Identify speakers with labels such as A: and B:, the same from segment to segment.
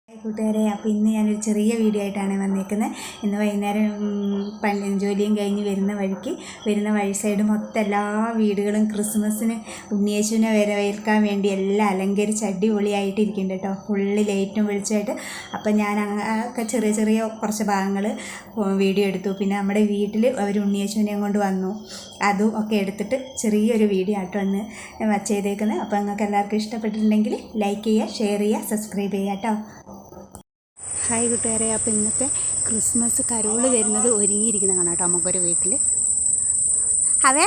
A: കൂട്ടുകാരെ, അപ്പോൾ ഇന്ന് ഞാനൊരു ചെറിയ വീഡിയോ ആയിട്ടാണ് വന്നിരിക്കുന്നത്. ഇന്ന് വൈകുന്നേരം ജോലിയും കഴിഞ്ഞ് വരുന്ന വഴി സൈഡ് മൊത്തം എല്ലാ വീടുകളും ക്രിസ്മസിന് ഉണ്ണിയേശുവിനെ വരവേൽക്കാൻ വേണ്ടി എല്ലാം അലങ്കരിച്ച് അടിപൊളിയായിട്ടിരിക്കുന്നുണ്ട് കേട്ടോ. ഫുള്ള് ലൈറ്റും വെളിച്ചമായിട്ട്. അപ്പം ഞാൻ ഒക്കെ ചെറിയ കുറച്ച് ഭാഗങ്ങൾ വീഡിയോ എടുത്തു. പിന്നെ നമ്മുടെ വീട്ടിൽ അവർ ഉണ്ണിയേശുവിനെയും കൊണ്ട് വന്നു, അതും ഒക്കെ എടുത്തിട്ട് ചെറിയൊരു വീഡിയോ ആട്ടോ ഒന്ന് ചെയ്തേക്കുന്നത്. അപ്പോൾ നിങ്ങൾക്ക് എല്ലാവർക്കും ഇഷ്ടപ്പെട്ടിട്ടുണ്ടെങ്കിൽ ലൈക്ക് ചെയ്യുക, ഷെയർ ചെയ്യുക, സബ്സ്ക്രൈബ് ചെയ്യുക കേട്ടോ. ഹായ് കൂട്ടുകാരെ, അപ്പോൾ ഇന്നത്തെ ക്രിസ്മസ് കരോള് വരുന്നത് ഒരുങ്ങിയിരിക്കുന്നതാണ് കേട്ടോ നമുക്കൊരു വീട്ടിൽ. അതെ,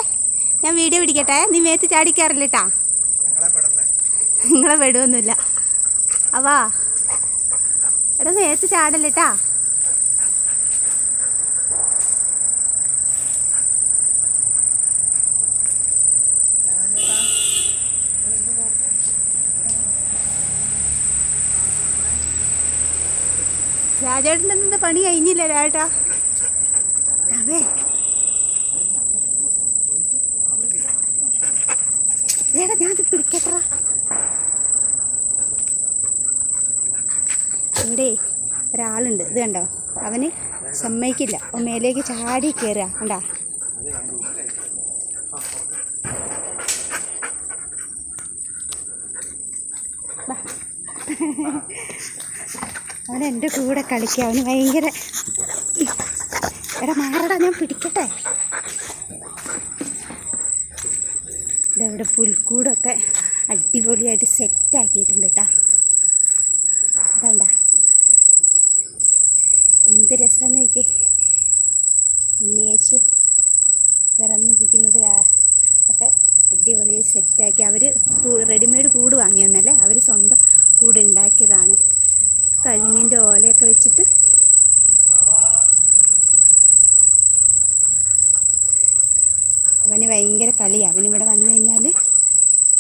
A: ഞാൻ വീഡിയോ പിടിക്കട്ടെ, നീ മേത്ത് ചാടിക്കാറില്ല കേട്ടാ, നിങ്ങളെ പെടുവൊന്നുമില്ല. അവാ എടാ, മേത്ത് ചാടല്ല കേട്ടാ. രാജേട്ടൻ്റെ എന്താ പണി കഴിഞ്ഞില്ല രാജേട്ടാ? അതെ, ഏടാ ഞാനത് പിടിക്കട്ട. ഇവിടെ ഒരാളുണ്ട്, ഇത് കണ്ടോ, അവന് സമ്മതിക്കില്ല, അവൻ മേലേക്ക് ചാടി കയറുക കണ്ടാ. അവൻ എൻ്റെ കൂടെ കളിക്കുക, അവന് ഭയങ്കര. എടാ മാറടാ, ഞാൻ പിടിക്കട്ടെ. ഇതവിടെ പുൽക്കൂടൊക്കെ അടിപൊളിയായിട്ട് സെറ്റാക്കിയിട്ടുണ്ട് കേട്ടോ. ഇതാണ്ട എന്ത് രസമാണെന്ന് നോക്കി, ഉണ്ണിയേശു പിറന്നിരിക്കുന്നത് ഒക്കെ അടിപൊളിയായി സെറ്റാക്കി. അവർ റെഡിമെയ്ഡ് കൂട് വാങ്ങിയൊന്നല്ലേ, അവർ സ്വന്തം കൂട് ഉണ്ടാക്കിയതാണ്. കഴുങ്ങിൻ്റെ ഓലയൊക്കെ വെച്ചിട്ട് അവന് ഭയങ്കര കളിയാണ്. അവനിവിടെ വന്നു കഴിഞ്ഞാൽ,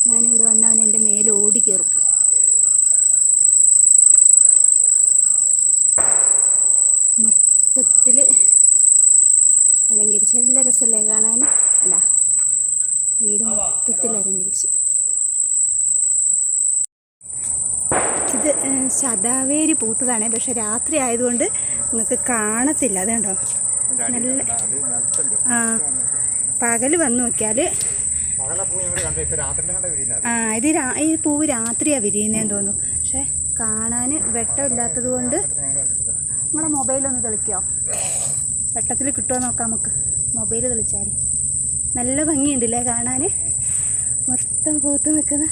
A: ഞാനിവിടെ വന്ന് അവൻ എൻ്റെ മേലെ ഓടി കയറും. മൊത്തത്തിൽ അലങ്കരിച്ച് നല്ല രസമല്ലേ കാണാൻ. അല്ല, വീട് മൊത്തത്തിൽ അലങ്കരിച്ച്. ഇത് ശതാവേരി പൂത്തതാണ്, പക്ഷെ രാത്രി ആയതുകൊണ്ട് നിങ്ങൾക്ക് കാണത്തില്ല. അത് കണ്ടോ, നല്ല. പകൽ വന്ന് നോക്കിയാൽ ഇത് ഈ പൂവ് രാത്രിയാണ് വിരിയുന്നതെന്ന് തോന്നുന്നു. പക്ഷെ കാണാൻ വെട്ടമില്ലാത്തത് കൊണ്ട് നമ്മളെ മൊബൈലൊന്ന് തെളിക്കോ, വെട്ടത്തിൽ കിട്ടുമോ നോക്കാം നമുക്ക്. മൊബൈൽ തെളിച്ചാൽ നല്ല ഭംഗിയുണ്ടല്ലേ കാണാൻ, മൊത്തം പൂത്ത് നിൽക്കുന്ന.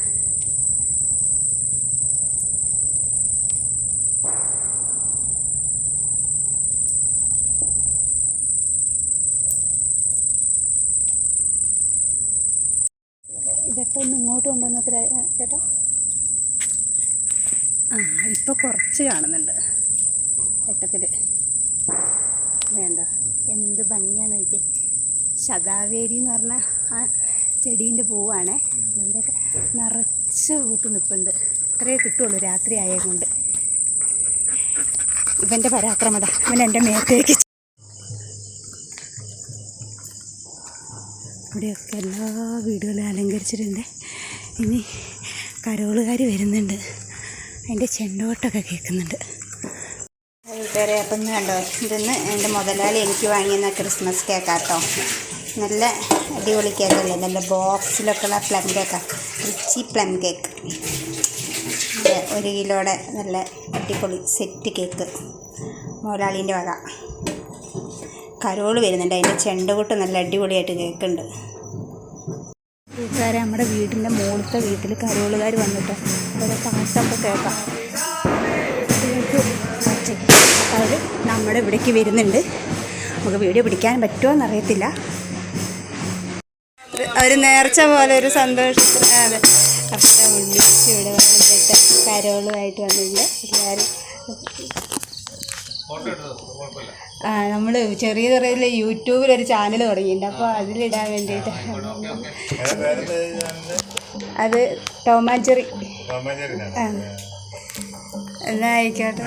A: വെട്ടമൊന്ന് ഇങ്ങോട്ട് കൊണ്ടുവന്നത്ര ചേട്ടാ. ഇപ്പോൾ കുറച്ച് കാണുന്നുണ്ട് വെട്ടത്തിൽ. വേണ്ട, എന്ത് ഭംഗിയാന്ന് നോക്കി. ശതാവേരി എന്ന് പറഞ്ഞാൽ ആ ചെടീൻ്റെ പൂവാണേ. ഇവിടെയൊക്കെ നിറച്ച് പൂത്ത് നിൽപ്പുണ്ട്. ഇത്രയേ കിട്ടുള്ളൂ രാത്രി ആയതുകൊണ്ട്. ഇവൻ്റെ പരാക്രമത, ഇവൻ എൻ്റെ മേത്തേക്ക്. ഇവിടെയൊക്കെ എല്ലാ വീടുകളും അലങ്കരിച്ചിട്ടുണ്ട്. ഇനി കരോളുകാർ വരുന്നുണ്ട്, അതിൻ്റെ ചെണ്ടോട്ടൊക്കെ കേൾക്കുന്നുണ്ട്. കൂട്ടുകാരെ, അപ്പം ഇന്ന് കണ്ടോ, ഇതൊന്ന് എൻ്റെ മുതലാളി എനിക്ക് വാങ്ങിയെന്ന ക്രിസ്മസ് കേക്കാട്ടോ. നല്ല അടിപൊളി കേക്കല്ലേ, നല്ല ബോക്സിലൊക്കെ ഉള്ള പ്ലം കേക്കാണ്, റിച്ചി പ്ലം കേക്ക്. 1 കിലോയുടെ നല്ല അടിപൊളി സെറ്റ് കേക്ക് മുതലാളീൻ്റെ വക. കരോള് വരുന്നുണ്ട്, അതിൻ്റെ ചെണ്ടകൊട്ട് നല്ല അടിപൊളിയായിട്ട് കേൾക്കുന്നുണ്ട്. കൂട്ടുകാരെ, നമ്മുടെ വീടിൻ്റെ മുകളിലത്തെ വീട്ടിൽ കരോളുകാർ വന്നിട്ട് അവിടെ പാട്ടൊക്കെ കേൾക്കാം. അവർ നമ്മുടെ ഇവിടേക്ക് വരുന്നുണ്ട്. നമുക്ക് വീഡിയോ പിടിക്കാൻ പറ്റുമോ എന്നറിയത്തില്ല. ഒരു നേർച്ച പോലെ ഒരു സന്തോഷത്തിൽ. അതെ, അപ്പം ഉണ്ണിച്ച് ഇവിടെ വന്നിട്ട് കരോളുമായിട്ട് വന്നിട്ടുണ്ട് എല്ലാവരും. നമ്മൾ ചെറിയ യൂട്യൂബിലൊരു ചാനൽ തുടങ്ങിയിട്ടുണ്ട്, അപ്പോൾ അതിലിടാൻ വേണ്ടിയിട്ട്. അത് ടോം ആൻഡ് ജെറി. എന്നാ ആയിക്കോട്ടെ.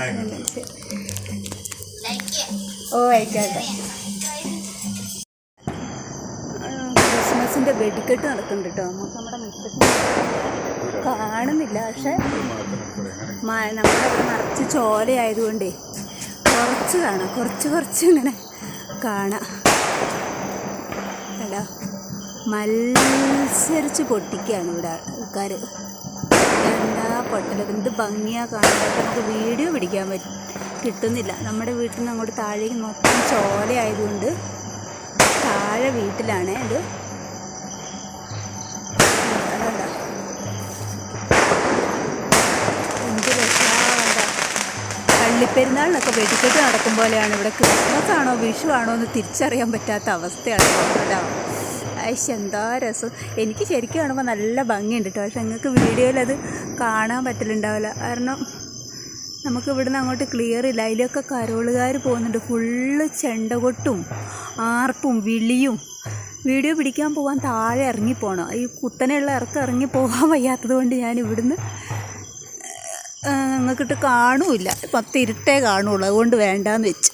A: ഓ ആയിക്കോട്ടെ. ക്രിസ്മസിൻ്റെ വെടിക്കെട്ട് നടക്കുന്നുണ്ട് കേട്ടോ. നമുക്ക് നമ്മുടെ മുറ്റത്ത് കാണുന്നില്ല, പക്ഷെ നമ്മുടെ ഇവിടെ നിറച്ച് ചോലയായതുകൊണ്ടേ കുറച്ച് കാണാം, കുറച്ച് ഇങ്ങനെ കാണാം. എടാ മത്സരിച്ച് പൊട്ടിക്കുകയാണ് ഇവിടെ ആൾക്കാർ. എന്താ പൊട്ടലത്, എന്ത് ഭംഗിയാണ് കാണാൻ. നമുക്ക് വീഡിയോ പിടിക്കാൻ കിട്ടുന്നില്ല. നമ്മുടെ വീട്ടിൽ നിന്ന് അങ്ങോട്ട് താഴേക്ക് മൊത്തം ചോലയായതുകൊണ്ട് താഴെ വീട്ടിലാണ് ഇത്. എന്ത് രസമാണ്. പള്ളിപ്പെരുന്നാളിനൊക്കെ വെടിക്കെട്ട് നടക്കും പോലെയാണ് ഇവിടെ. ക്രിസ്മസ് ആണോ വിഷു ആണോ എന്ന് തിരിച്ചറിയാൻ പറ്റാത്ത അവസ്ഥയാണ് കേട്ടോ. എന്താ രസം. എനിക്ക് ശരിക്കും കാണുമ്പോൾ നല്ല ഭംഗിയുണ്ട് കേട്ടോ. പക്ഷെ നിങ്ങൾക്ക് വീഡിയോയിൽ അത് കാണാൻ പറ്റലുണ്ടാവില്ല. കാരണം നമുക്ക് ഇവിടുന്ന് അങ്ങോട്ട് ക്ലിയർ ഇല്ല. അതിലൊക്കെ കരോളുകാർ പോകുന്നുണ്ട്. ഫുള്ള് ചെണ്ടകൊട്ടും ആർപ്പും വിളിയും. വീഡിയോ പിടിക്കാൻ പോകാൻ താഴെ ഇറങ്ങിപ്പോകണം. ഈ കുത്തനെയുള്ള ഇറക്കം ഇറങ്ങി പോകാൻ വയ്യാത്തത് കൊണ്ട് ഞാൻ ഇവിടുന്ന് നിങ്ങൾക്കിട്ട് കാണൂല്ല. 10 ഇരുട്ടേ കാണുള്ളൂ. അതുകൊണ്ട് വേണ്ടാന്ന് വെച്ച്.